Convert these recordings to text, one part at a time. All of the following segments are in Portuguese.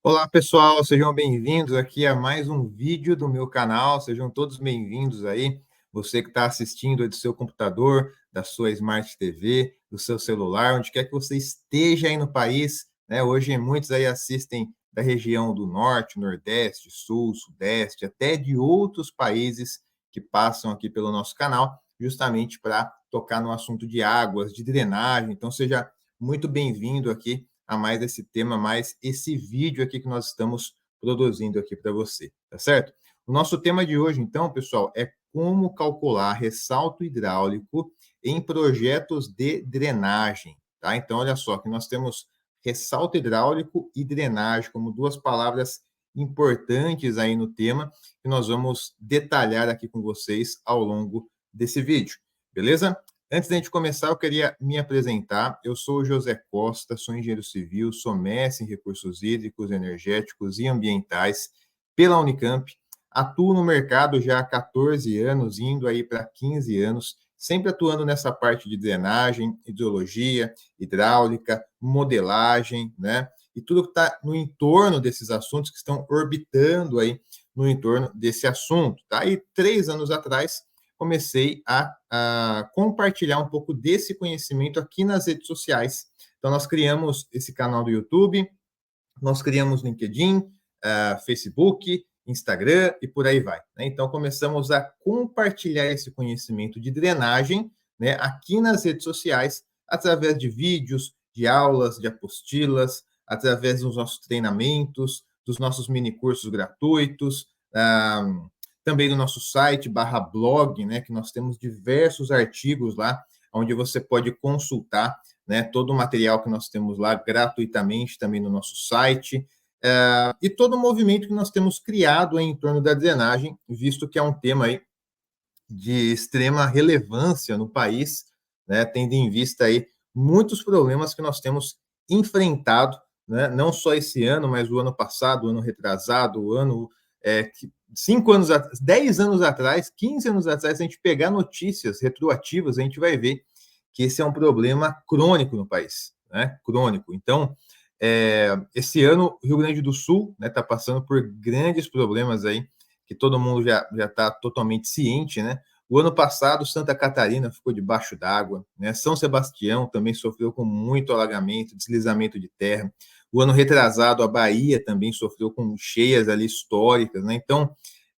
Olá, pessoal, sejam bem-vindos aqui a mais um vídeo do meu canal. Sejam todos bem-vindos aí. Você que está assistindo aí do seu computador, da sua Smart TV, do seu celular, onde quer que você esteja aí no país, né? Hoje muitos aí assistem da região do Norte, Nordeste, Sul, Sudeste, até de outros países que passam aqui pelo nosso canal, justamente para tocar no assunto de águas, de drenagem. Então, seja muito bem-vindo aqui a mais esse tema, mais esse vídeo aqui que nós estamos produzindo aqui para você, tá certo? O nosso tema de hoje, então, pessoal, é como calcular ressalto hidráulico em projetos de drenagem, tá? Então, olha só, que nós temos ressalto hidráulico e drenagem como duas palavras importantes aí no tema que nós vamos detalhar aqui com vocês ao longo desse vídeo, beleza? Antes da gente começar, eu queria me apresentar. Eu sou o José Costa, sou engenheiro civil, sou mestre em recursos hídricos, energéticos e ambientais pela Unicamp. Atuo no mercado já há 14 anos, indo aí para 15 anos, sempre atuando nessa parte de drenagem, hidrologia, hidráulica, modelagem, né? E tudo que está no entorno desses assuntos, que estão orbitando aí no entorno desse assunto, tá? E 3 anos atrás, comecei a compartilhar um pouco desse conhecimento aqui nas redes sociais. Então, nós criamos esse canal do YouTube, nós criamos LinkedIn, Facebook, Instagram e por aí vai, né? Então, começamos a compartilhar esse conhecimento de drenagem, né, aqui nas redes sociais, através de vídeos, de aulas, de apostilas, através dos nossos treinamentos, dos nossos mini cursos gratuitos, também do nosso site /blog, né, que nós temos diversos artigos lá, onde você pode consultar, né, todo o material que nós temos lá gratuitamente também no nosso site, e todo o movimento que nós temos criado em torno da drenagem, visto que é um tema aí de extrema relevância no país, né, tendo em vista aí muitos problemas que nós temos enfrentado, né, não só esse ano, mas o ano passado, o ano retrasado, o ano 5 anos, 10 anos atrás, 15 anos atrás, se a gente pegar notícias retroativas, a gente vai ver que esse é um problema crônico no país, né? Crônico. Então, esse ano, o Rio Grande do Sul está, né, passando por grandes problemas aí, que todo mundo já está totalmente ciente, né? O ano passado, Santa Catarina ficou debaixo d'água, né? São Sebastião também sofreu com muito alagamento, deslizamento de terra. O ano retrasado, a Bahia também sofreu com cheias ali históricas, né? Então,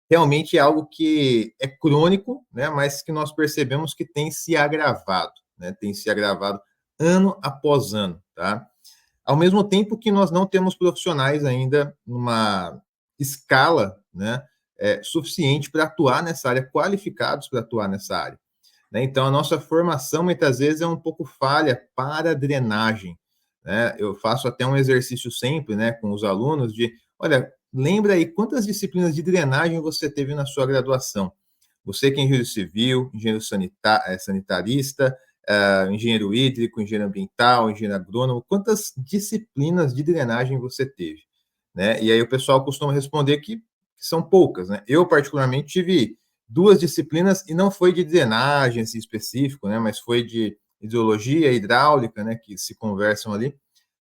realmente é algo que é crônico, né? Mas que nós percebemos que tem se agravado, né? Tem se agravado ano após ano, tá? Ao mesmo tempo que nós não temos profissionais ainda numa escala, né, suficiente para atuar nessa área, qualificados para atuar nessa área, né? Então, a nossa formação, muitas vezes, é um pouco falha para a drenagem, né? Eu faço até um exercício sempre, né, com os alunos de, olha, lembra aí quantas disciplinas de drenagem você teve na sua graduação? Você que é engenheiro civil, engenheiro sanitarista, engenheiro hídrico, engenheiro ambiental, engenheiro agrônomo, quantas disciplinas de drenagem você teve, né? E aí o pessoal costuma responder que são poucas, né? Eu, particularmente, tive 2 disciplinas e não foi de drenagem assim, específico, né? Mas foi de hidrologia, hidráulica, né? Que se conversam ali.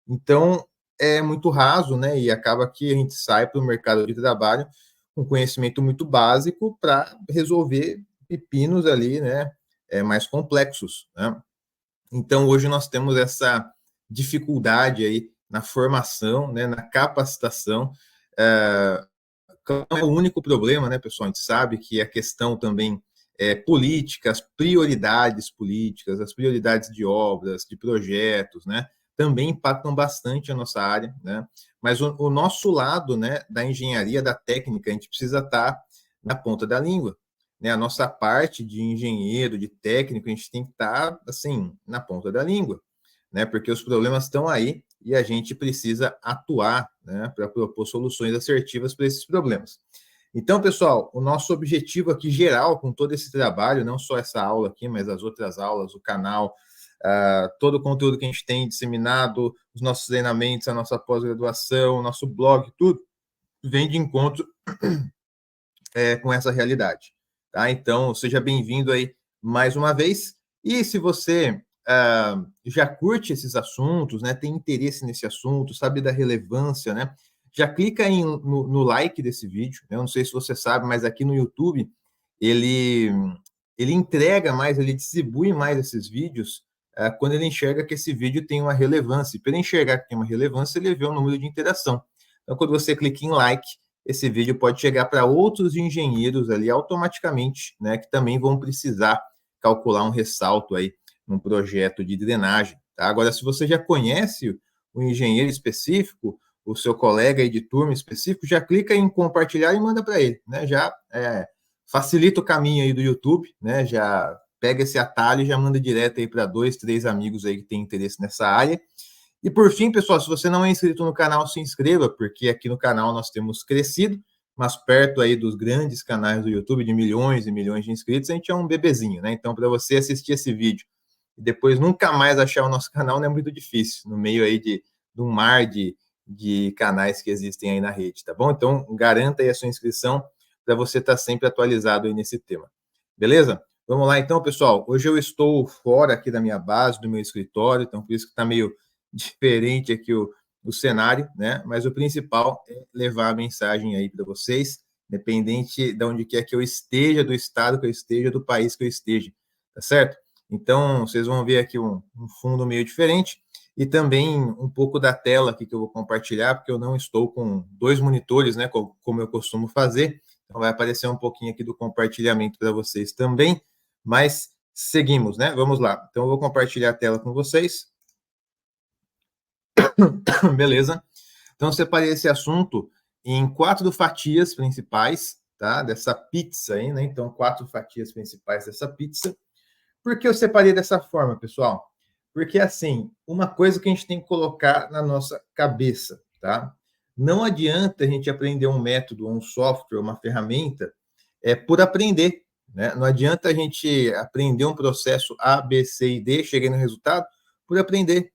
Então, é muito raso, né? E acaba que a gente sai para o mercado de trabalho com conhecimento muito básico para resolver pepinos ali, né? Mais complexos, né? Então, hoje nós temos essa dificuldade aí na formação, né? Na capacitação. Não é o único problema, né, pessoal? A gente sabe que a questão também política, as prioridades de obras, de projetos, né, também impactam bastante a nossa área, né? Mas o nosso lado, né, da engenharia, da técnica, a gente precisa estar na ponta da língua, né? A nossa parte de engenheiro, de técnico, a gente tem que estar assim na ponta da língua, né? Porque os problemas estão aí e a gente precisa atuar, né, para propor soluções assertivas para esses problemas. Então, pessoal, o nosso objetivo aqui geral com todo esse trabalho, não só essa aula aqui, mas as outras aulas, o canal, todo o conteúdo que a gente tem disseminado, os nossos treinamentos, a nossa pós-graduação, o nosso blog, tudo vem de encontro com essa realidade. Tá? Então, seja bem-vindo aí mais uma vez. E se você já curte esses assuntos, né, tem interesse nesse assunto, sabe da relevância, né, já clica no like desse vídeo. Eu não sei se você sabe, mas aqui no YouTube ele entrega mais, ele distribui mais esses vídeos quando ele enxerga que esse vídeo tem uma relevância. E para ele enxergar que tem uma relevância, ele vê o número de interação. Então, quando você clica em like, esse vídeo pode chegar para outros engenheiros ali automaticamente, né, que também vão precisar calcular um ressalto aí num projeto de drenagem. Tá? Agora, se você já conhece o engenheiro específico, o seu colega aí de turma específico, já clica em compartilhar e manda para ele, né? Já facilita o caminho aí do YouTube, né? Já pega esse atalho e já manda direto aí para 2, 3 amigos aí que têm interesse nessa área. E por fim, pessoal, se você não é inscrito no canal, se inscreva, porque aqui no canal nós temos crescido, mas perto aí dos grandes canais do YouTube de milhões e milhões de inscritos, a gente é um bebezinho, né? Então, para você assistir esse vídeo e depois nunca mais achar o nosso canal não é muito difícil, no meio aí de um mar de canais que existem aí na rede, tá bom? Então, garanta aí a sua inscrição para você estar sempre atualizado aí nesse tema. Beleza? Vamos lá então, pessoal. Hoje eu estou fora aqui da minha base, do meu escritório, então por isso que está meio diferente aqui o cenário, né? Mas o principal é levar a mensagem aí para vocês, independente de onde quer que eu esteja, do estado que eu esteja, do país que eu esteja, tá certo? Então, vocês vão ver aqui um fundo meio diferente e também um pouco da tela aqui que eu vou compartilhar, porque eu não estou com 2 monitores, né, como eu costumo fazer. Então, vai aparecer um pouquinho aqui do compartilhamento para vocês também, mas seguimos, né? Vamos lá. Então, eu vou compartilhar a tela com vocês. Beleza? Então, eu separei esse assunto em 4 fatias principais, tá? Dessa pizza aí, né? Então, 4 fatias principais dessa pizza. Por que eu separei dessa forma, pessoal? Porque, assim, uma coisa que a gente tem que colocar na nossa cabeça, tá? Não adianta a gente aprender um método, um software, uma ferramenta, por aprender, né? Não adianta a gente aprender um processo A, B, C e D, cheguei no resultado, por aprender,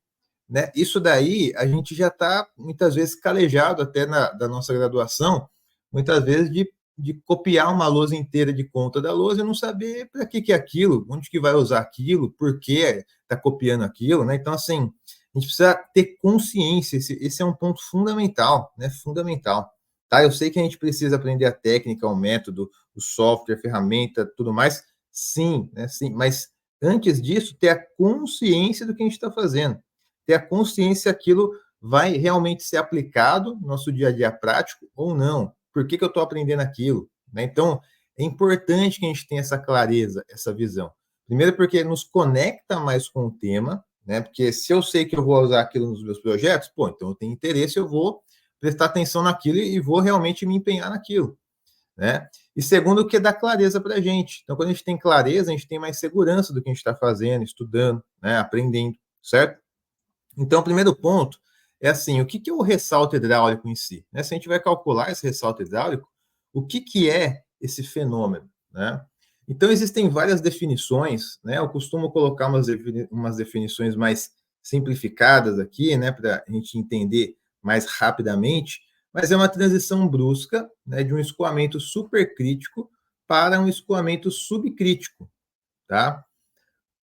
né? Isso daí a gente já está, muitas vezes, calejado até da nossa graduação, muitas vezes de copiar uma lousa inteira de conta da lousa e não saber para que é aquilo, onde que vai usar aquilo, por que está copiando aquilo, né? Então, assim, a gente precisa ter consciência, esse é um ponto fundamental, né? Fundamental, tá? Eu sei que a gente precisa aprender a técnica, o método, o software, a ferramenta, tudo mais, sim, né? Sim, mas antes disso, ter a consciência do que a gente está fazendo, ter a consciência se aquilo vai realmente ser aplicado no nosso dia a dia prático ou não. Por que eu estou aprendendo aquilo? Né? Então, é importante que a gente tenha essa clareza, essa visão. Primeiro, porque nos conecta mais com o tema, né? Porque se eu sei que eu vou usar aquilo nos meus projetos, pô, então eu tenho interesse, eu vou prestar atenção naquilo e vou realmente me empenhar naquilo, né? E segundo, que dá clareza para a gente. Então, quando a gente tem clareza, a gente tem mais segurança do que a gente está fazendo, estudando, né? Aprendendo, certo? Então, o primeiro ponto é assim, o que é o ressalto hidráulico em si? Né? Se a gente vai calcular esse ressalto hidráulico, o que é esse fenômeno? Né? Então, existem várias definições, né? Eu costumo colocar umas definições mais simplificadas aqui, né, para a gente entender mais rapidamente, mas é uma transição brusca, né, de um escoamento supercrítico para um escoamento subcrítico, tá?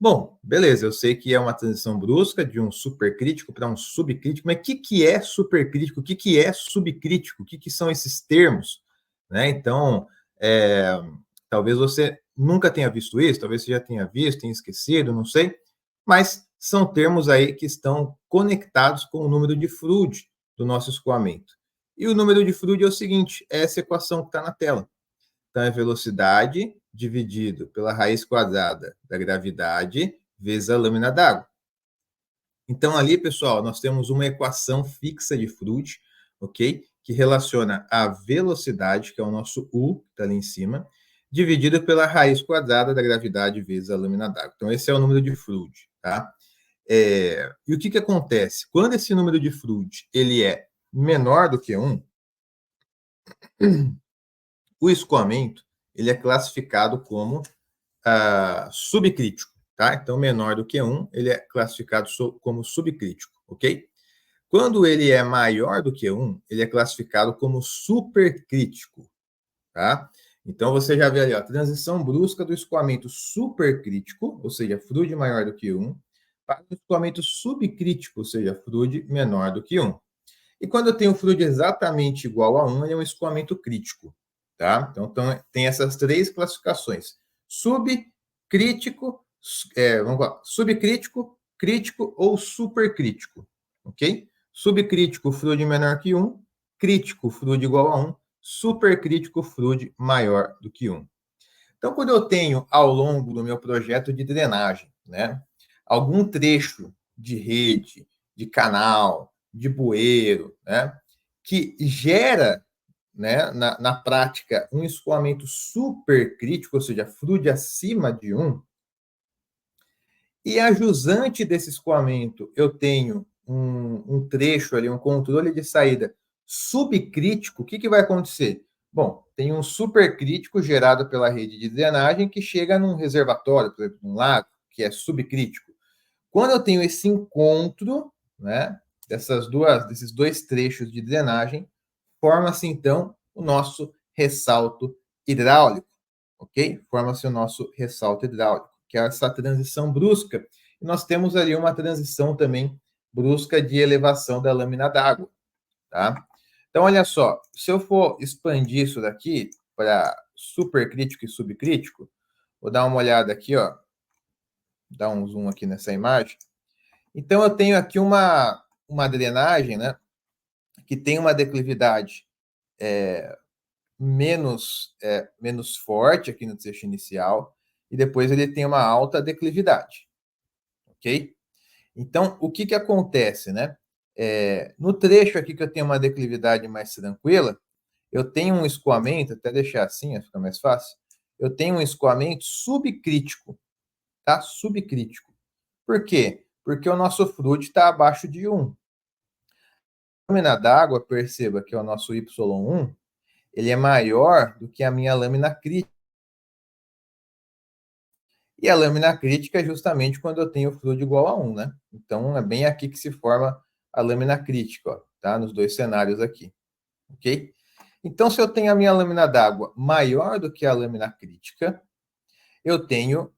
Bom, beleza, eu sei que é uma transição brusca de um supercrítico para um subcrítico, mas o que é supercrítico? O que é subcrítico? O que são esses termos? Né? Então, talvez você nunca tenha visto isso, talvez você já tenha visto, tenha esquecido, não sei, mas são termos aí que estão conectados com o número de Froude do nosso escoamento. E o número de Froude é o seguinte, é essa equação que está na tela. Então, é velocidade dividido pela raiz quadrada da gravidade vezes a lâmina d'água. Então, ali, pessoal, nós temos uma equação fixa de Froude, ok? Que relaciona a velocidade, que é o nosso U, que está ali em cima, dividido pela raiz quadrada da gravidade vezes a lâmina d'água. Então, esse é o número de Froude, tá? E o que acontece? Quando esse número de Froude ele é menor do que 1, o escoamento ele é classificado como subcrítico, tá? Então, menor do que 1, ele é classificado como subcrítico, ok? Quando ele é maior do que 1, ele é classificado como supercrítico, tá? Então, você já vê ali, ó, a transição brusca do escoamento supercrítico, ou seja, Froude maior do que 1, para o escoamento subcrítico, ou seja, Froude menor do que 1. E quando eu tenho fluid exatamente igual a 1, ele é um escoamento crítico, tá? Então tem essas três classificações. Subcrítico, vamos lá, subcrítico, crítico ou supercrítico, ok? Subcrítico, fluid menor que 1, crítico, fluid igual a 1, supercrítico, fluid maior do que 1. Então, quando eu tenho, ao longo do meu projeto de drenagem, né, algum trecho de rede, de canal, de bueiro, né, que gera, né, na prática, um escoamento supercrítico, ou seja, fluid acima de 1, e a jusante desse escoamento, eu tenho um trecho ali, um controle de saída subcrítico, o que vai acontecer? Bom, tem um supercrítico gerado pela rede de drenagem que chega num reservatório, por exemplo, num lago, que é subcrítico. Quando eu tenho esse encontro, né, desses dois trechos de drenagem, forma-se então o nosso ressalto hidráulico, ok? Forma-se o nosso ressalto hidráulico, que é essa transição brusca. E nós temos ali uma transição também brusca de elevação da lâmina d'água, tá? Então, olha só, se eu for expandir isso daqui para supercrítico e subcrítico, vou dar uma olhada aqui, ó, dar um zoom aqui nessa imagem. Então, eu tenho aqui uma drenagem, né, que tem uma declividade menos forte aqui no trecho inicial, e depois ele tem uma alta declividade, ok? Então, o que acontece, né? No trecho aqui que eu tenho uma declividade mais tranquila, eu tenho um escoamento, até deixar assim, fica mais fácil, eu tenho um escoamento subcrítico, tá? Subcrítico. Por quê? Porque o nosso fluid está abaixo de 1. A lâmina d'água, perceba que é o nosso Y1, ele é maior do que a minha lâmina crítica. E a lâmina crítica é justamente quando eu tenho fluid igual a 1, né? Então, é bem aqui que se forma a lâmina crítica, ó, tá? Nos dois cenários aqui, ok? Então, se eu tenho a minha lâmina d'água maior do que a lâmina crítica, eu tenho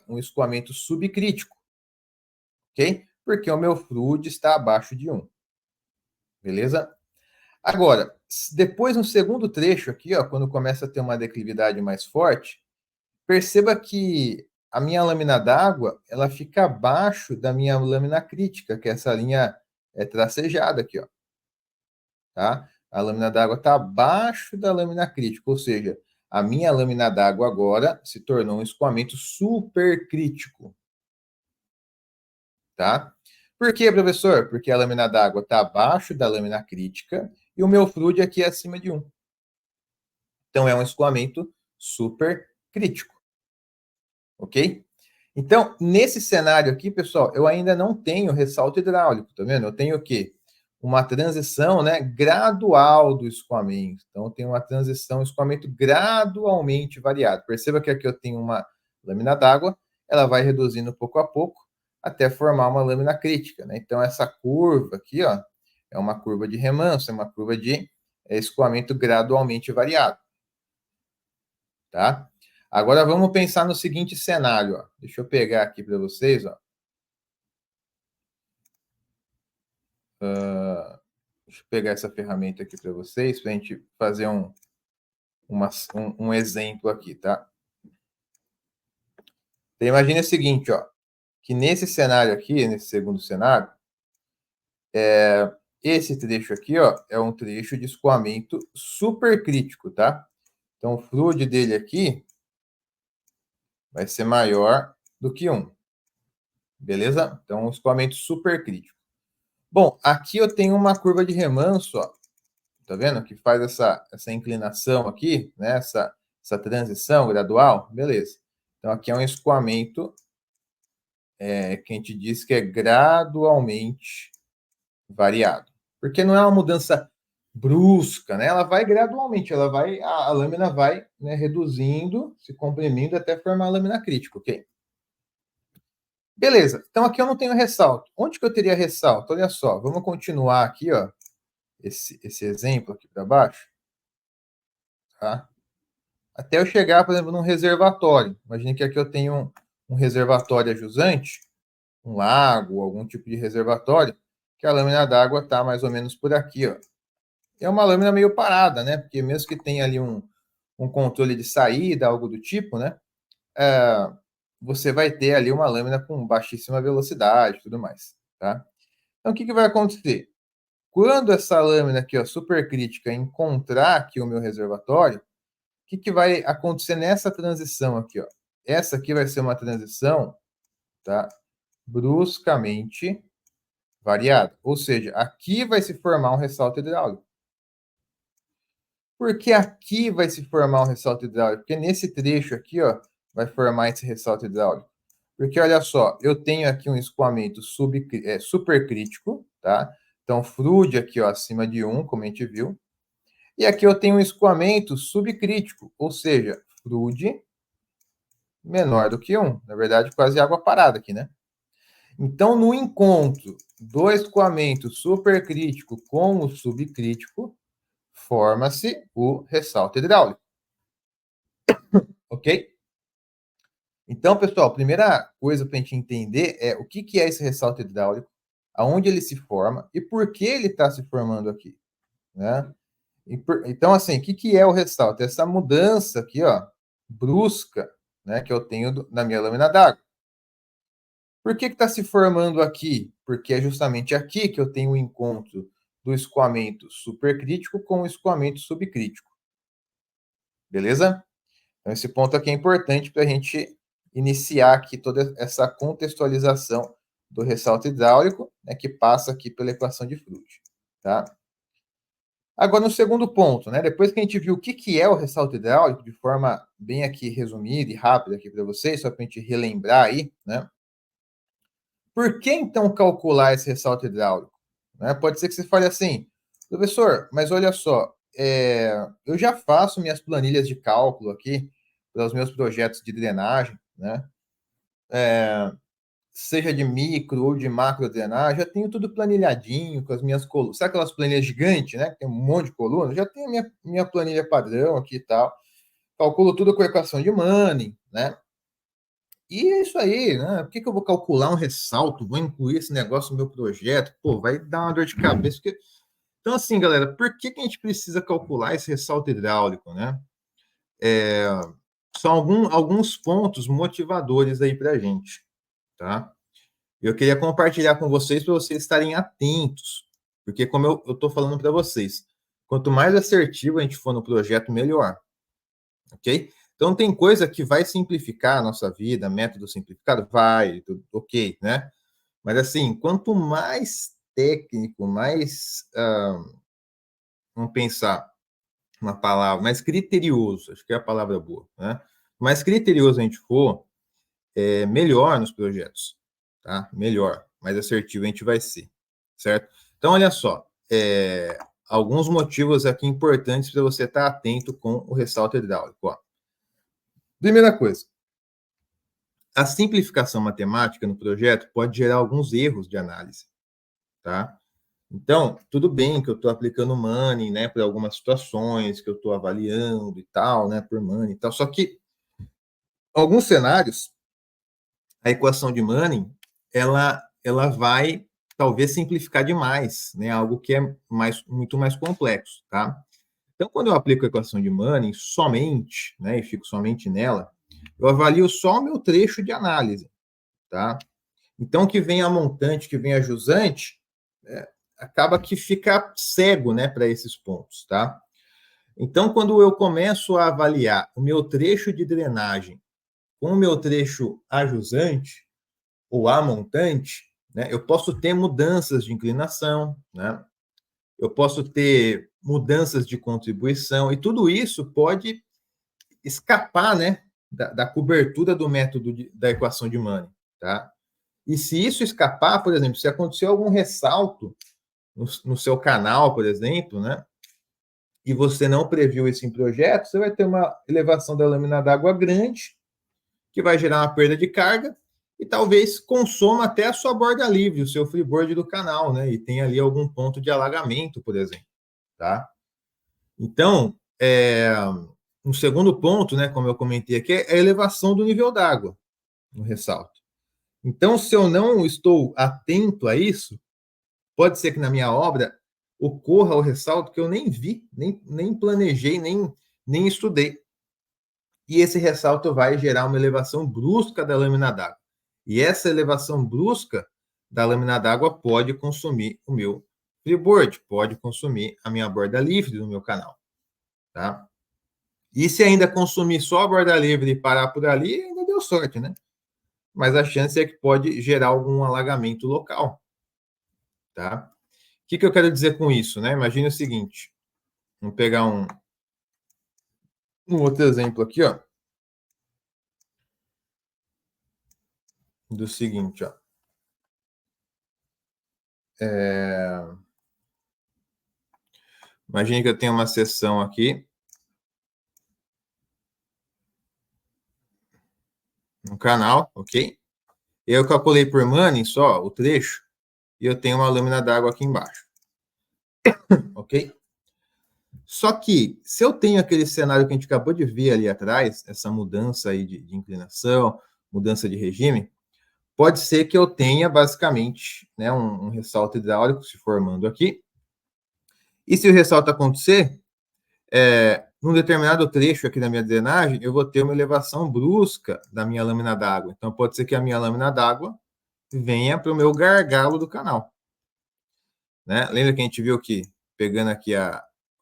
um escoamento subcrítico, ok? Porque o meu fluid está abaixo de 1, beleza? Agora, depois no segundo trecho aqui, ó, quando começa a ter uma declividade mais forte, perceba que a minha lâmina d'água, ela fica abaixo da minha lâmina crítica, que é essa linha tracejada aqui, ó, tá? A lâmina d'água está abaixo da lâmina crítica, ou seja, a minha lâmina d'água agora se tornou um escoamento supercrítico, tá? Por quê, professor? Porque a lâmina d'água está abaixo da lâmina crítica e o meu fluid aqui é acima de 1. Então, é um escoamento supercrítico, ok? Então, nesse cenário aqui, pessoal, eu ainda não tenho ressalto hidráulico, tá vendo? Eu tenho o quê? Uma transição, né, gradual do escoamento. Então, eu tenho uma transição, escoamento gradualmente variado. Perceba que aqui eu tenho uma lâmina d'água, ela vai reduzindo pouco a pouco até formar uma lâmina crítica, né? Então, essa curva aqui, ó, é uma curva de remanso, é uma curva de escoamento gradualmente variado, tá? Agora vamos pensar no seguinte cenário, ó. Deixa eu pegar aqui para vocês, ó. Deixa eu pegar essa ferramenta aqui para vocês, para a gente fazer um exemplo aqui, tá? Então, imagine o seguinte, ó, que nesse cenário aqui, nesse segundo cenário, esse trecho aqui, ó, é um trecho de escoamento supercrítico, tá? Então, o fluid dele aqui vai ser maior do que 1, beleza? Então, um escoamento supercrítico. Bom, aqui eu tenho uma curva de remanso, ó, tá vendo? Que faz essa inclinação aqui, né? Essa transição gradual, beleza. Então, aqui é um escoamento que a gente diz que é gradualmente variado. Porque não é uma mudança brusca, né? Ela vai gradualmente, a lâmina vai, né, reduzindo, se comprimindo até formar a lâmina crítica, ok? Beleza, então aqui eu não tenho ressalto. Onde que eu teria ressalto? Olha só, vamos continuar aqui, ó, esse exemplo aqui para baixo, tá? Até eu chegar, por exemplo, num reservatório. Imagine que aqui eu tenho um reservatório a jusante, um lago, algum tipo de reservatório, que a lâmina d'água está mais ou menos por aqui, ó. É uma lâmina meio parada, né? Porque mesmo que tenha ali um controle de saída, algo do tipo, né? Você vai ter ali uma lâmina com baixíssima velocidade e tudo mais, tá? Então, o que vai acontecer? Quando essa lâmina aqui, ó, supercrítica, encontrar aqui o meu reservatório, o que vai acontecer nessa transição aqui, ó? Essa aqui vai ser uma transição, tá? Bruscamente variada. Ou seja, aqui vai se formar um ressalto hidráulico. Por que aqui vai se formar um ressalto hidráulico? Porque nesse trecho aqui, ó, vai formar esse ressalto hidráulico. Porque, olha só, eu tenho aqui um escoamento supercrítico, tá? Então, fluide aqui, ó, acima de 1, como a gente viu. E aqui eu tenho um escoamento subcrítico, ou seja, fluide menor do que 1. Na verdade, quase água parada aqui, né? Então, no encontro do escoamento supercrítico com o subcrítico, forma-se o ressalto hidráulico. Ok? Então, pessoal, a primeira coisa para a gente entender é o que é esse ressalto hidráulico, aonde ele se forma e por que ele está se formando aqui, né? Então, assim, o que é o ressalto? Essa mudança aqui, ó, brusca, né, que eu tenho na minha lâmina d'água. Por que está se formando aqui? Porque é justamente aqui que eu tenho o encontro do escoamento supercrítico com o escoamento subcrítico. Beleza? Então, esse ponto aqui é importante para a gente iniciar aqui toda essa contextualização do ressalto hidráulico, né, que passa aqui pela equação de Froude, tá? Agora, no segundo ponto, né, depois que a gente viu o que é o ressalto hidráulico, de forma bem aqui resumida e rápida aqui para vocês, só para a gente relembrar aí, né? Por que, então, calcular esse ressalto hidráulico? Né? Pode ser que você fale assim, professor, mas olha só, eu já faço minhas planilhas de cálculo aqui para os meus projetos de drenagem, né? Seja de micro ou de macro drenagem, já tenho tudo planilhadinho com as minhas colunas. Sabe aquelas planilhas gigantes, né? Tem um monte de coluna. Já tenho a minha planilha padrão aqui e tal. Calculo tudo com a equação de Manning, né? E é isso aí, né? Por que eu vou calcular um ressalto? Vou incluir esse negócio no meu projeto? Pô, vai dar uma dor de cabeça. Porque... Então, assim, galera, por que a gente precisa calcular esse ressalto hidráulico, né? São alguns pontos motivadores aí para a gente, tá? Eu queria compartilhar com vocês para vocês estarem atentos, porque como eu estou falando para vocês, quanto mais assertivo a gente for no projeto, melhor, ok? Então, tem coisa que vai simplificar a nossa vida, método simplificado? Vai, ok, né? Mas, assim, quanto mais técnico, mais, vamos pensar uma palavra, mais criterioso, acho que é a palavra boa, né? Mais criterioso a gente for, melhor nos projetos, tá? Melhor, mais assertivo a gente vai ser, certo? Então, olha só, alguns motivos aqui importantes para você estar atento com o ressalto hidráulico, ó. Primeira coisa, a simplificação matemática no projeto pode gerar alguns erros de análise, tá? Então, tudo bem que eu estou aplicando Manning, né, para algumas situações que eu estou avaliando e tal, né, por Manning e tal, só que alguns cenários, a equação de Manning, ela vai talvez simplificar demais, né, algo que é muito mais complexo, tá? Então, quando eu aplico a equação de Manning somente, né, e fico somente nela, eu avalio só o meu trecho de análise, tá? Então, que vem a montante, que vem a jusante, acaba que fica cego, né, para esses pontos, tá? Então, quando eu começo a avaliar o meu trecho de drenagem com o meu trecho ajusante ou amontante, né, eu posso ter mudanças de inclinação, né? Eu posso ter mudanças de contribuição, e tudo isso pode escapar, né, da cobertura do método da equação de Manning, tá? E se isso escapar, por exemplo, se acontecer algum ressalto no seu canal, por exemplo, né, e você não previu isso em projeto, você vai ter uma elevação da lâmina d'água grande, que vai gerar uma perda de carga, e talvez consuma até a sua borda livre, o seu freeboard do canal, né, e tem ali algum ponto de alagamento, por exemplo, tá? Então, um segundo ponto, né, como eu comentei aqui, é a elevação do nível d'água no ressalto. Então, se eu não estou atento a isso, Pode ser que na minha obra ocorra o ressalto que eu nem vi, nem planejei, nem estudei. E esse ressalto vai gerar uma elevação brusca da lâmina d'água. E essa elevação brusca da lâmina d'água pode consumir o meu freeboard, pode consumir a minha borda livre do meu canal. Tá? E se ainda consumir só a borda livre e parar por ali, ainda deu sorte, né? Mas a chance é que pode gerar algum alagamento local. Tá? O que eu quero dizer com isso? Né? Imagine o seguinte, vamos pegar um outro exemplo aqui, ó, do seguinte, ó. Imagine que eu tenho uma sessão aqui no canal, ok? Eu calculei por Manning só o trecho e eu tenho uma lâmina d'água aqui embaixo, ok? Só que, se eu tenho aquele cenário que a gente acabou de ver ali atrás, essa mudança aí de inclinação, mudança de regime, pode ser que eu tenha, basicamente, né, um ressalto hidráulico se formando aqui. E se o ressalto acontecer, num determinado trecho aqui da minha drenagem, eu vou ter uma elevação brusca da minha lâmina d'água. Então, pode ser que a minha lâmina d'água venha para o meu gargalo do canal. Né? Lembra que a gente viu que, pegando aqui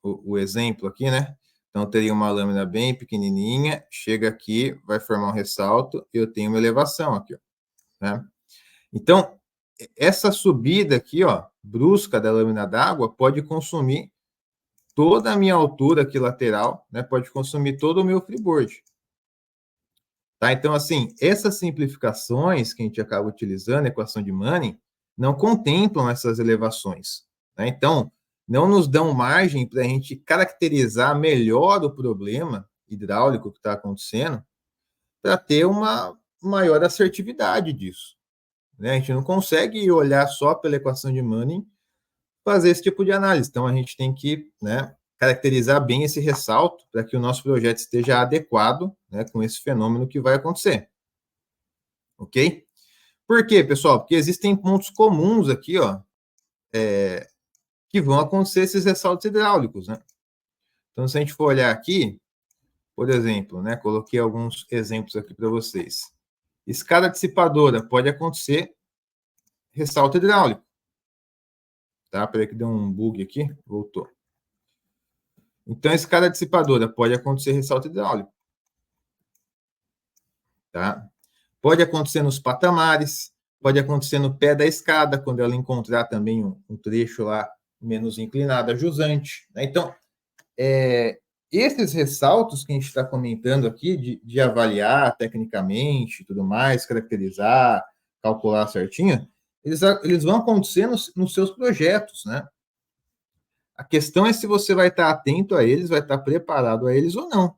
o exemplo aqui, né? Então, teria uma lâmina bem pequenininha, chega aqui, vai formar um ressalto, e eu tenho uma elevação aqui, ó, né? Então, essa subida aqui, ó, brusca da lâmina d'água, pode consumir toda a minha altura aqui lateral, né? Pode consumir todo o meu freeboard. Tá? Então, assim, essas simplificações que a gente acaba utilizando, a equação de Manning, não contemplam essas elevações. Né? Então, não nos dão margem para a gente caracterizar melhor o problema hidráulico que está acontecendo, para ter uma maior assertividade disso. Né? A gente não consegue olhar só pela equação de Manning fazer esse tipo de análise. Então, a gente tem que, né, caracterizar bem esse ressalto para que o nosso projeto esteja adequado, né, com esse fenômeno que vai acontecer. Ok? Por quê, pessoal? Porque existem pontos comuns aqui, ó, que vão acontecer esses ressaltos hidráulicos, né? Então, se a gente for olhar aqui, por exemplo, né, coloquei alguns exemplos aqui para vocês. Escada dissipadora, pode acontecer ressalto hidráulico. Tá? Peraí que deu um bug aqui, voltou. Então, escada dissipadora, pode acontecer ressalto hidráulico. Tá? Pode acontecer nos patamares, pode acontecer no pé da escada, quando ela encontrar também um trecho lá menos inclinado, ajusante. Né? Então, esses ressaltos que a gente está comentando aqui, de avaliar tecnicamente, tudo mais, caracterizar, calcular certinho, eles vão acontecer nos seus projetos, né? A questão é se você vai estar atento a eles, vai estar preparado a eles ou não.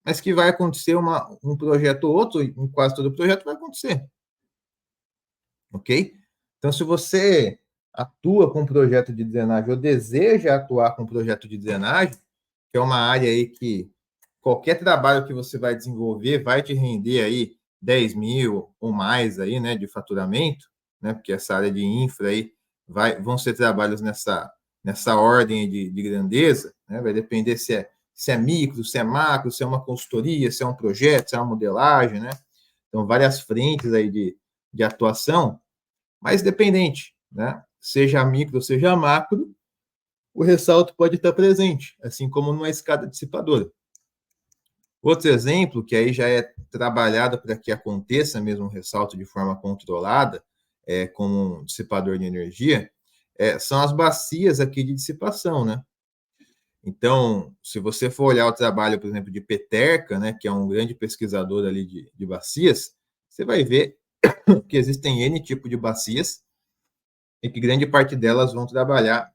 Mas que vai acontecer um projeto ou outro, em quase todo projeto vai acontecer. Ok? Então, se você atua com um projeto de drenagem ou deseja atuar com um projeto de drenagem, que é uma área aí que qualquer trabalho que você vai desenvolver vai te render aí 10 mil ou mais aí, né, de faturamento, né, porque essa área de infra aí vão ser trabalhos nessa ordem de grandeza, né, vai depender se é micro, se é macro, se é uma consultoria, se é um projeto, se é uma modelagem, né, então várias frentes aí de atuação, mas dependente, né, seja micro, seja macro, o ressalto pode estar presente, assim como numa escada dissipadora. Outro exemplo, que aí já é trabalhado para que aconteça mesmo um ressalto de forma controlada, como um dissipador de energia, são as bacias aqui de dissipação, né? Então, se você for olhar o trabalho, por exemplo, de Peterka, né, que é um grande pesquisador ali de bacias, você vai ver que existem N tipos de bacias e que grande parte delas vão trabalhar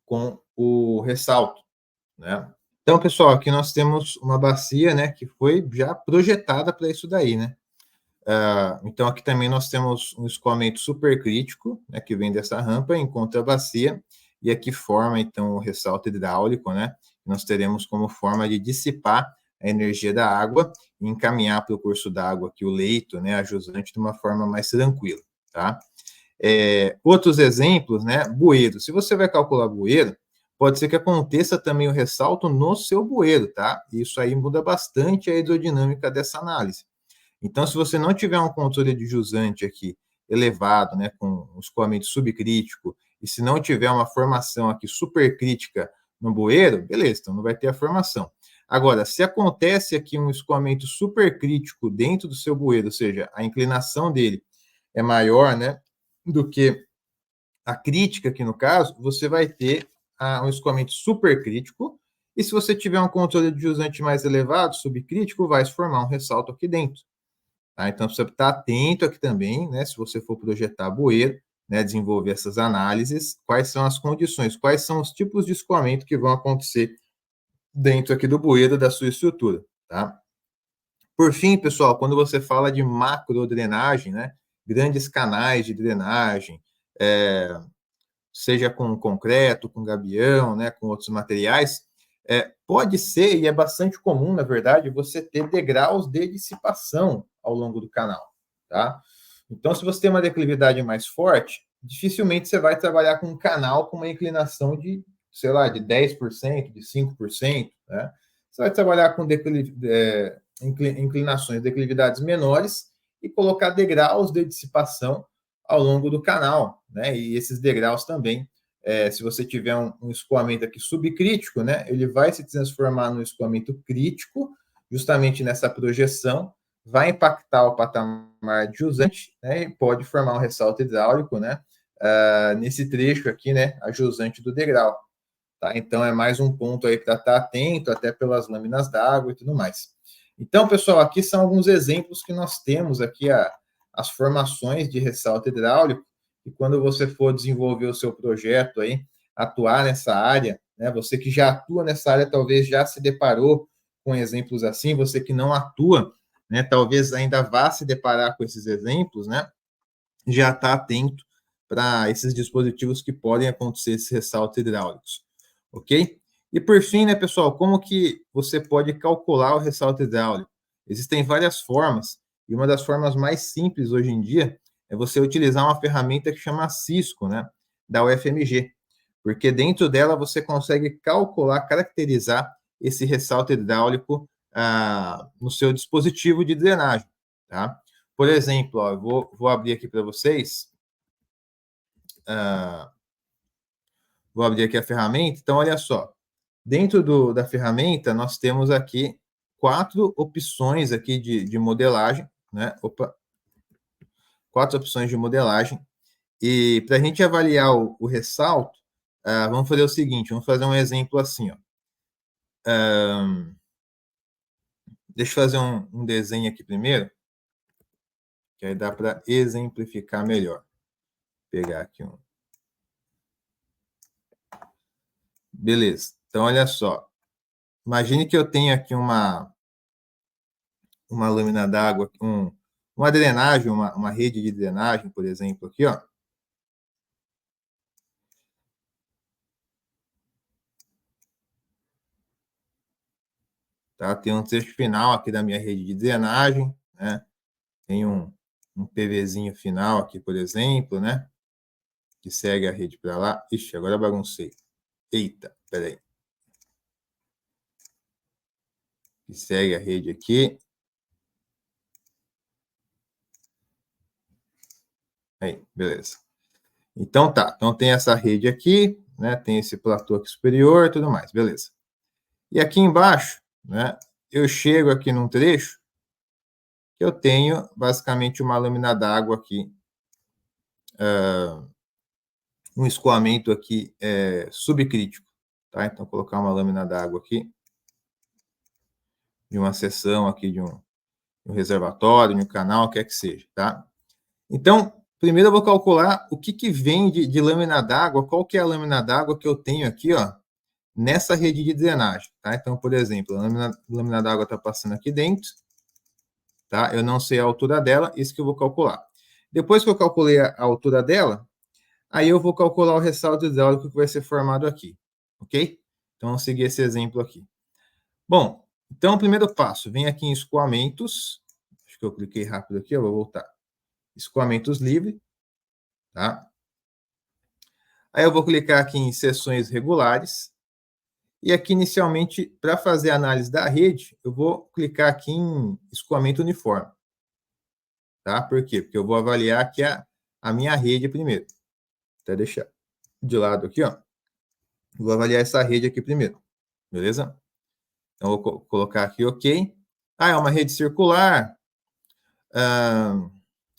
com o ressalto, né? Então, pessoal, aqui nós temos uma bacia, né, que foi já projetada para isso daí, né? Então, aqui também nós temos um escoamento supercrítico, né, que vem dessa rampa, encontra a bacia, e aqui forma, então, o ressalto hidráulico, né? Nós teremos como forma de dissipar a energia da água e encaminhar para o curso d'água aqui o leito, né, a jusante, de uma forma mais tranquila, tá? Outros exemplos, né? Bueiro. Se você vai calcular bueiro, pode ser que aconteça também o ressalto no seu bueiro, tá? Isso aí muda bastante a hidrodinâmica dessa análise. Então, se você não tiver um controle de jusante aqui elevado, né, com um escoamento subcrítico, e se não tiver uma formação aqui supercrítica no bueiro, beleza, então não vai ter a formação. Agora, se acontece aqui um escoamento supercrítico dentro do seu bueiro, ou seja, a inclinação dele é maior, né, do que a crítica aqui no caso, você vai ter um escoamento supercrítico, e se você tiver um controle de jusante mais elevado, subcrítico, vai se formar um ressalto aqui dentro. Tá? Então, você precisa estar atento aqui também, né, se você for projetar bueiro, né, desenvolver essas análises, quais são as condições, quais são os tipos de escoamento que vão acontecer dentro aqui do bueiro da sua estrutura, tá? Por fim, pessoal, quando você fala de macrodrenagem, né, grandes canais de drenagem, seja com concreto, com gabião, né, com outros materiais, pode ser, e é bastante comum, na verdade, você ter degraus de dissipação ao longo do canal, tá? Então, se você tem uma declividade mais forte, dificilmente você vai trabalhar com um canal com uma inclinação de, sei lá, de 10%, de 5%, né? Você vai trabalhar com inclinações, declividades menores e colocar degraus de dissipação ao longo do canal, né? E esses degraus também, se você tiver um escoamento aqui subcrítico, né? Ele vai se transformar no escoamento crítico, justamente nessa projeção, vai impactar o patamar de jusante, né? E pode formar um ressalto hidráulico, né? Nesse trecho aqui, né? A jusante do degrau, tá? Então é mais um ponto aí para estar atento, até pelas lâminas d'água e tudo mais. Então, pessoal, aqui são alguns exemplos que nós temos aqui as formações de ressalto hidráulico, e quando você for desenvolver o seu projeto aí, atuar nessa área, né? Você que já atua nessa área, talvez já se deparou com exemplos assim, você que não atua, né? Talvez ainda vá se deparar com esses exemplos, né? Já está atento para esses dispositivos que podem acontecer, esses ressaltos hidráulicos, ok? E por fim, né, pessoal, como que você pode calcular o ressalto hidráulico? Existem várias formas, e uma das formas mais simples hoje em dia é você utilizar uma ferramenta que chama Cisco, né, da UFMG, porque dentro dela você consegue calcular, caracterizar esse ressalto hidráulico no seu dispositivo de drenagem, tá? Por exemplo, ó, eu vou abrir aqui para vocês, vou abrir aqui a ferramenta, então olha só, dentro da ferramenta, nós temos aqui 4 opções aqui de modelagem, né? 4 opções de modelagem. E para a gente avaliar o ressalto, vamos fazer o seguinte, vamos fazer um exemplo assim, ó. Deixa eu fazer um desenho aqui primeiro, que aí dá para exemplificar melhor. Vou pegar aqui um. Beleza. Então, olha só. Imagine que eu tenho aqui uma lâmina d'água, uma drenagem, uma rede de drenagem, por exemplo, aqui, ó. Tá? Tem um trecho final aqui da minha rede de drenagem, né? Tem um PVzinho final aqui, por exemplo, né? Que segue a rede para lá. Ixi, agora baguncei. Eita, peraí. Que segue a rede aqui. Aí, beleza. Então tá, então tem essa rede aqui, né? Tem esse platô aqui superior e tudo mais, beleza. E aqui embaixo, né? Eu chego aqui num trecho que eu tenho basicamente uma lâmina d'água aqui, um escoamento aqui subcrítico, tá? Então colocar uma lâmina d'água aqui de uma seção aqui de um reservatório, de um canal, quer que seja, tá? Então, primeiro eu vou calcular o que vem de lâmina d'água, qual que é a lâmina d'água que eu tenho aqui, ó, nessa rede de drenagem, tá? Então, por exemplo, a lâmina d'água está passando aqui dentro, tá? Eu não sei a altura dela, isso que eu vou calcular. Depois que eu calculei a altura dela, aí eu vou calcular o ressalto hidráulico que vai ser formado aqui, ok? Então, vamos seguir esse exemplo aqui. Bom, então, o primeiro passo, vem aqui em escoamentos, acho que eu cliquei rápido aqui, eu vou voltar. Escoamentos livre, tá? Aí eu vou clicar aqui em seções regulares, e aqui inicialmente, para fazer a análise da rede, eu vou clicar aqui em escoamento uniforme, tá? Por quê? Porque eu vou avaliar aqui a minha rede primeiro. Até deixar de lado aqui, ó. Vou avaliar essa rede aqui primeiro, beleza? Então, vou colocar aqui OK. Ah, é uma rede circular.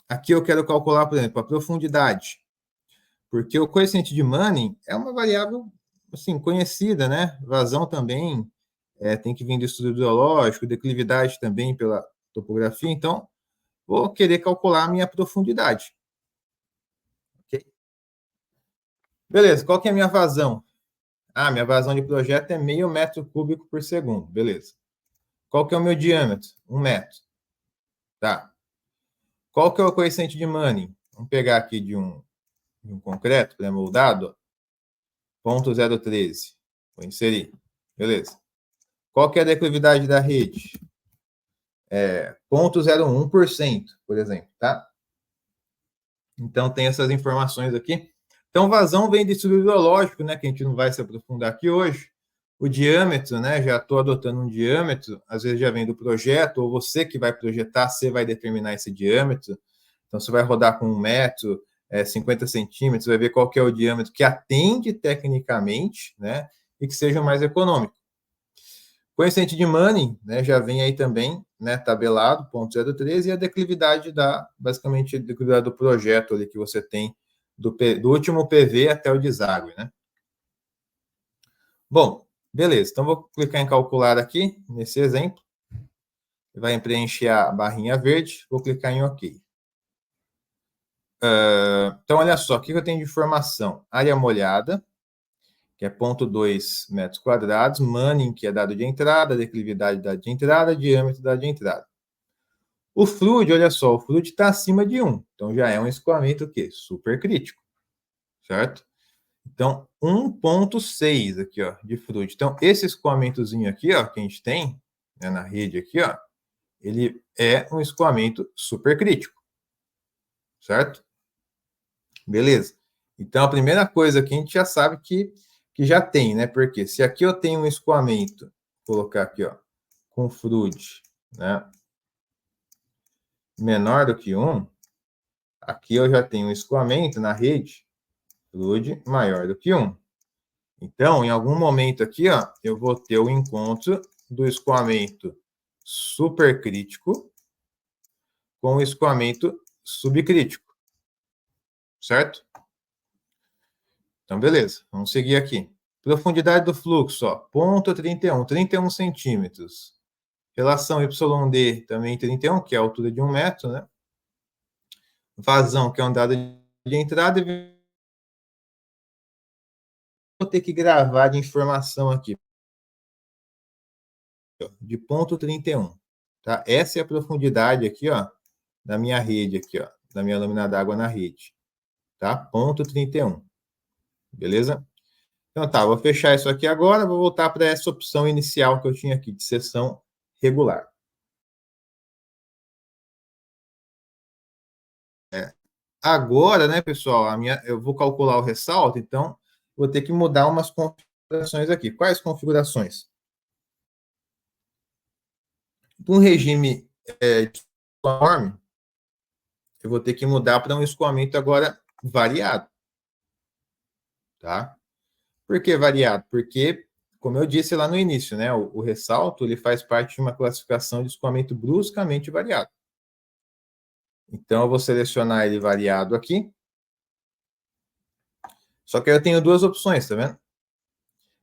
Aqui eu quero calcular, por exemplo, a profundidade, porque o coeficiente de Manning é uma variável assim, conhecida, né? Vazão também tem que vir do estudo hidrológico, declividade também pela topografia, então vou querer calcular a minha profundidade. Okay? Beleza, qual que é a minha vazão? Ah, minha vazão de projeto é 0,5 metro cúbico por segundo, beleza. Qual que é o meu diâmetro? 1 metro. Tá. Qual que é o coeficiente de Manning? Vamos pegar aqui de um concreto pré-moldado, 0,013. Vou inserir. Beleza. Qual que é a declividade da rede? 0,01%, por exemplo, tá? Então, tem essas informações aqui. Então, vazão vem de estudo hidrológico, né, que a gente não vai se aprofundar aqui hoje. O diâmetro, né, já estou adotando um diâmetro, às vezes já vem do projeto, ou você que vai projetar, você vai determinar esse diâmetro. Então, você vai rodar com 1 metro, 50 centímetros, vai ver qual que é o diâmetro que atende tecnicamente, né, e que seja mais econômico. Coeficiente de Manning, né, já vem aí também, né, tabelado, 0,013, e a declividade basicamente, a declividade do projeto ali que você tem, do último PV até o deságue, né? Bom, beleza, então vou clicar em calcular aqui, nesse exemplo, vai preencher a barrinha verde, vou clicar em OK. Então, olha só, o que eu tenho de informação? Área molhada, que é 0,2 metros quadrados, Manning, que é dado de entrada, declividade dado de entrada, diâmetro dado de entrada. O fluid, olha só, o fluid está acima de 1, então já é um escoamento o quê? Supercrítico, certo? Então, 1,6 aqui, ó, de fluid. Então, esse escoamentozinho aqui, ó, que a gente tem, né, na rede aqui, ó, ele é um escoamento supercrítico, certo? Beleza. Então, a primeira coisa que a gente já sabe que já tem, né? Porque se aqui eu tenho um escoamento, vou colocar aqui, ó, com fluid, né, menor do que 1, aqui eu já tenho um escoamento na rede, fluid maior do que 1. Então, em algum momento aqui, ó, eu vou ter o encontro do escoamento supercrítico com o escoamento subcrítico, certo? Então, beleza, vamos seguir aqui. Profundidade do fluxo, ó, 31 centímetros. Relação YD também 31, que é a altura de 1 metro, né? Vazão, que é um dado de entrada, e vou ter que gravar de informação aqui, de 31. Tá? Essa é a profundidade aqui, ó, da minha rede aqui, ó, da minha lâmina d'água na rede, tá? 31. Beleza? Então tá, vou fechar isso aqui agora, vou voltar para essa opção inicial que eu tinha aqui, de seção regular. Agora, né, pessoal, eu vou calcular o ressalto, então vou ter que mudar umas configurações aqui. Quais configurações? Um regime uniforme, eu vou ter que mudar para um escoamento agora variado. Tá? Por que variado? Porque, como eu disse lá no início, né, o ressalto ele faz parte de uma classificação de escoamento bruscamente variado. Então, eu vou selecionar ele variado aqui. Só que eu tenho duas opções, tá vendo?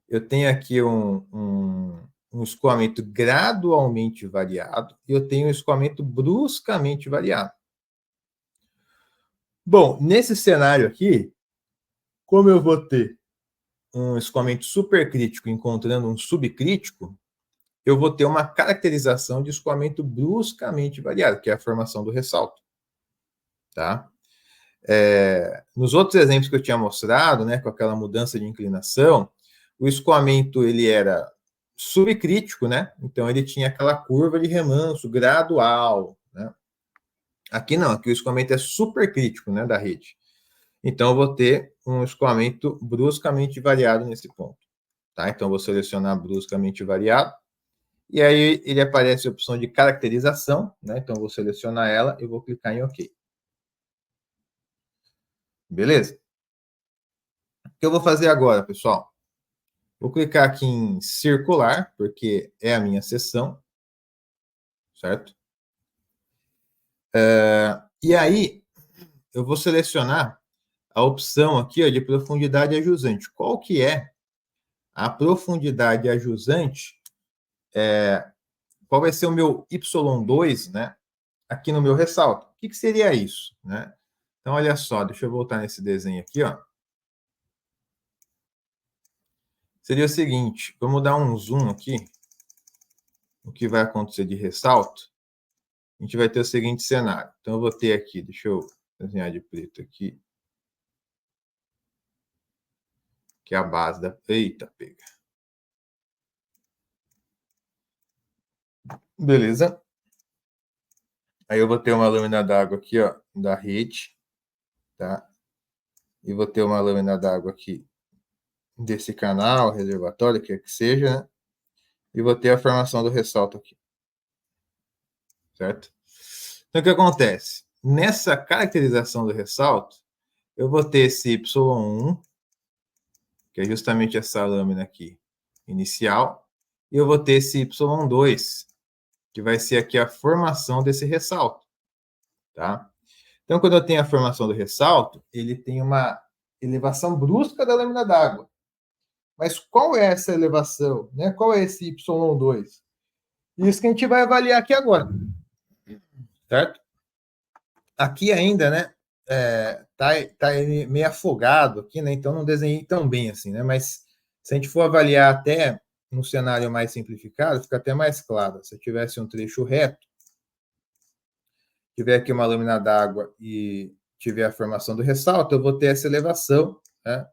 Eu tenho aqui um escoamento gradualmente variado e eu tenho um escoamento bruscamente variado. Bom, nesse cenário aqui, como eu vou ter um escoamento supercrítico encontrando um subcrítico, eu vou ter uma caracterização de escoamento bruscamente variado, que é a formação do ressalto. Tá? Nos outros exemplos que eu tinha mostrado, né, com aquela mudança de inclinação, o escoamento ele era subcrítico, né? Então ele tinha aquela curva de remanso gradual, né? Aqui não, aqui o escoamento é supercrítico, né, da rede. Então, eu vou ter um escoamento bruscamente variado nesse ponto. Tá? Então, eu vou selecionar bruscamente variado. E aí, ele aparece a opção de caracterização. Né? Então, eu vou selecionar ela e vou clicar em OK. Beleza? O que eu vou fazer agora, pessoal? Vou clicar aqui em circular, porque é a minha seção. Certo? E aí, eu vou selecionar a opção aqui ó, de profundidade ajusante. Qual que é a profundidade ajusante? Qual vai ser o meu Y2, né? Aqui no meu ressalto. O que seria isso, né? Então, olha só, deixa eu voltar nesse desenho aqui, ó. Seria o seguinte, vamos dar um zoom aqui. O que vai acontecer de ressalto? A gente vai ter o seguinte cenário. Então, eu vou ter aqui, deixa eu desenhar de preto aqui. Que é a base da... Eita, pega. Beleza. Aí eu vou ter uma lâmina d'água aqui, ó, da rede, tá? E vou ter uma lâmina d'água aqui desse canal, reservatório, quer que seja, né? E vou ter a formação do ressalto aqui, certo? Então, o que acontece? Nessa caracterização do ressalto, eu vou ter esse Y1, que é justamente essa lâmina aqui, inicial, e eu vou ter esse Y2, que vai ser aqui a formação desse ressalto, tá? Então, quando eu tenho a formação do ressalto, ele tem uma elevação brusca da lâmina d'água. Mas qual é essa elevação? Né? Qual é esse Y2? Isso que a gente vai avaliar aqui agora. Certo? Aqui ainda, né? Tá meio afogado aqui, né? Então não desenhei tão bem assim, né? Mas se a gente for avaliar até num cenário mais simplificado, fica até mais claro. Se eu tivesse um trecho reto, tiver aqui uma lâmina d'água e tiver a formação do ressalto, eu vou ter essa elevação, né?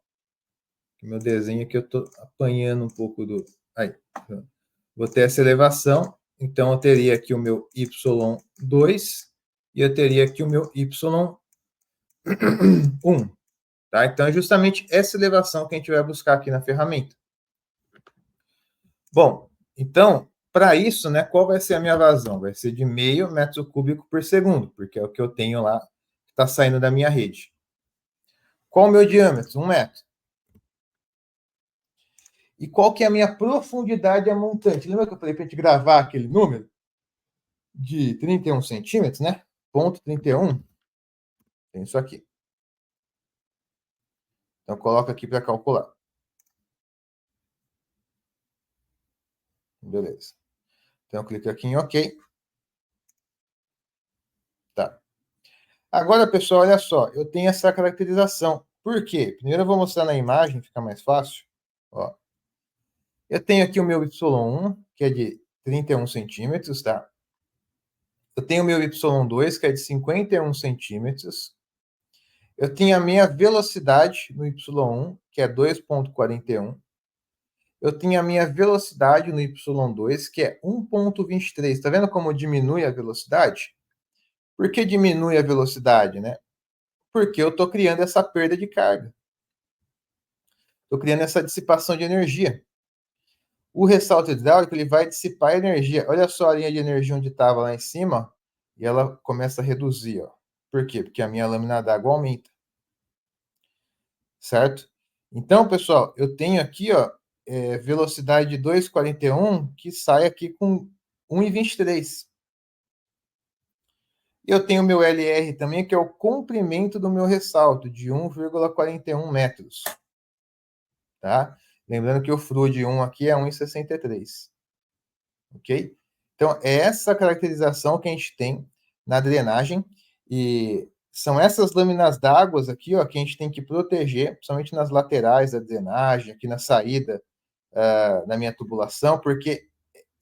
Meu desenho aqui eu estou apanhando um pouco do... Aí, vou ter essa elevação, então eu teria aqui o meu Y2 e eu teria aqui o meu Y1. Tá? Então é justamente essa elevação que a gente vai buscar aqui na ferramenta. Bom, então, para isso, né, qual vai ser a minha vazão? Vai ser de 0,5 metro cúbico por segundo, porque é o que eu tenho lá, que está saindo da minha rede. Qual o meu diâmetro? 1 metro. E qual que é a minha profundidade a montante? Lembra que eu falei para a gente gravar aquele número? De 31 centímetros, né? Ponto 31. Tem isso aqui. Então, coloca aqui para calcular. Beleza. Então, clica aqui em OK. Tá. Agora, pessoal, olha só. Eu tenho essa caracterização. Por quê? Primeiro eu vou mostrar na imagem, fica mais fácil. Ó. Eu tenho aqui o meu Y1, que é de 31 centímetros, tá? Eu tenho o meu Y2, que é de 51 centímetros. Eu tenho a minha velocidade no Y1, que é 2,41. Eu tenho a minha velocidade no Y2, que é 1,23. Está vendo como diminui a velocidade? Por que diminui a velocidade, né? Porque eu estou criando essa perda de carga. Estou criando essa dissipação de energia. O ressalto hidráulico ele vai dissipar energia. Olha só a linha de energia onde estava lá em cima, e ela começa a reduzir. Ó. Por quê? Porque a minha lâmina d'água aumenta. Certo? Então, pessoal, eu tenho aqui ó, velocidade de 2,41 que sai aqui com 1,23. Eu tenho o meu LR também, que é o comprimento do meu ressalto, de 1,41 metros. Tá? Lembrando que o fru de 1 aqui é 1,63. Ok? Então, é essa caracterização que a gente tem na drenagem. E são essas lâminas d'água aqui ó, que a gente tem que proteger, principalmente nas laterais da drenagem, aqui na saída da minha tubulação, porque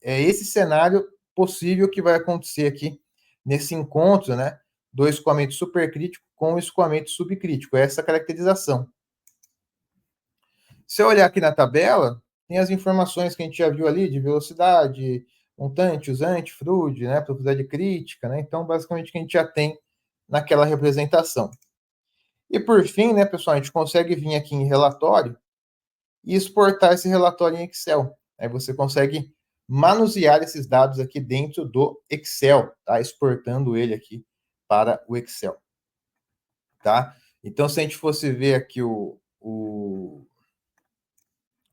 é esse cenário possível que vai acontecer aqui nesse encontro, né, do escoamento supercrítico com o escoamento subcrítico, é essa caracterização. Se eu olhar aqui na tabela, tem as informações que a gente já viu ali de velocidade, montante, usante, FRUD, né, profundidade crítica, né, então basicamente o que a gente já tem naquela representação. E por fim, né, pessoal, a gente consegue vir aqui em relatório e exportar esse relatório em Excel. Aí você consegue manusear esses dados aqui dentro do Excel, tá? Exportando ele aqui para o Excel, tá? Então, se a gente fosse ver aqui o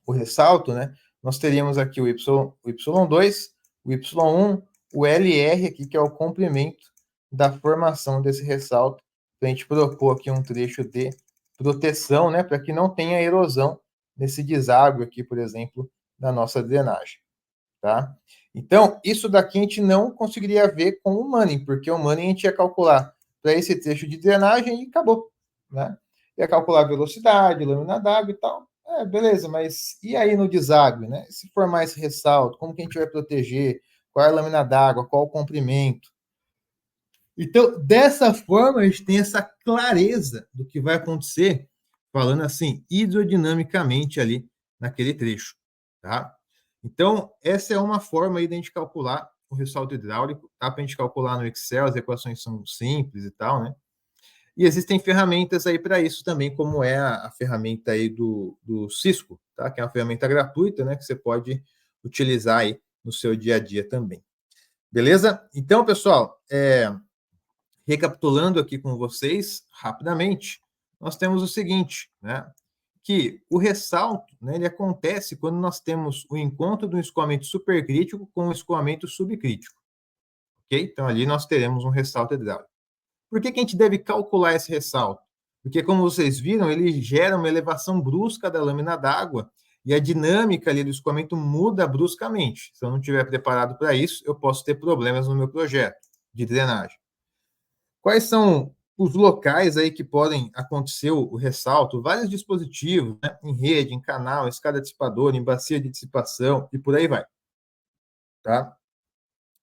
ressalto, né? Nós teríamos aqui o Y2, o Y1, o LR aqui, que é o comprimento da formação desse ressalto. Então, a gente propôs aqui um trecho de proteção, né? Para que não tenha erosão nesse deságue aqui, por exemplo, da nossa drenagem, tá? Então, isso daqui a gente não conseguiria ver com o Manning, porque o Manning a gente ia calcular para esse trecho de drenagem e acabou, né? Ia calcular a velocidade, lâmina d'água e tal. Beleza, mas e aí no deságue, né? Se formar esse ressalto, como que a gente vai proteger? Qual é a lâmina d'água? Qual o comprimento? Então, dessa forma, a gente tem essa clareza do que vai acontecer, falando assim, hidrodinamicamente ali naquele trecho, tá? Então, essa é uma forma aí de a gente calcular o ressalto hidráulico, tá? Para a gente calcular no Excel, as equações são simples e tal, né? E existem ferramentas aí para isso também, como é a ferramenta aí do Cisco, tá? Que é uma ferramenta gratuita, né? Que você pode utilizar aí no seu dia a dia também. Beleza? Então, pessoal, recapitulando aqui com vocês rapidamente, nós temos o seguinte, né? Que o ressalto, né, ele acontece quando nós temos o encontro do escoamento supercrítico com o escoamento subcrítico, ok? Então, ali nós teremos um ressalto hidráulico. Por que a gente deve calcular esse ressalto? Porque, como vocês viram, ele gera uma elevação brusca da lâmina d'água e a dinâmica ali do escoamento muda bruscamente. Se eu não estiver preparado para isso, eu posso ter problemas no meu projeto de drenagem. Quais são os locais aí que podem acontecer o ressalto? Vários dispositivos, né? Em rede, em canal, em escada dissipadora, em bacia de dissipação e por aí vai, tá?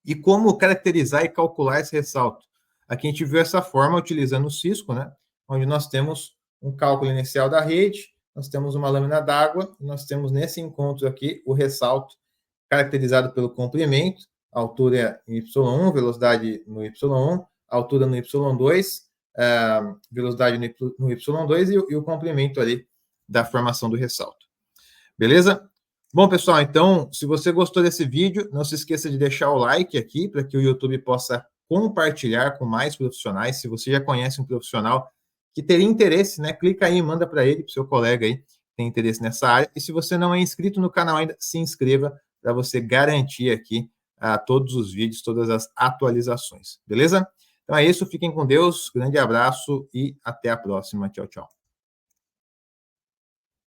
E como caracterizar e calcular esse ressalto? Aqui a gente viu essa forma utilizando o Cisco, né? Onde nós temos um cálculo inicial da rede, nós temos uma lâmina d'água, e nós temos nesse encontro aqui o ressalto caracterizado pelo comprimento, altura em Y1, velocidade no Y1, altura no Y2, velocidade no Y2 e o comprimento ali da formação do ressalto. Beleza? Bom, pessoal, então, se você gostou desse vídeo, não se esqueça de deixar o like aqui para que o YouTube possa compartilhar com mais profissionais. Se você já conhece um profissional que teria interesse, né, clica aí e manda para ele, para o seu colega aí, que tem interesse nessa área. E se você não é inscrito no canal ainda, se inscreva para você garantir aqui todos os vídeos, todas as atualizações. Beleza? Então é isso, fiquem com Deus, grande abraço e até a próxima. Tchau, tchau.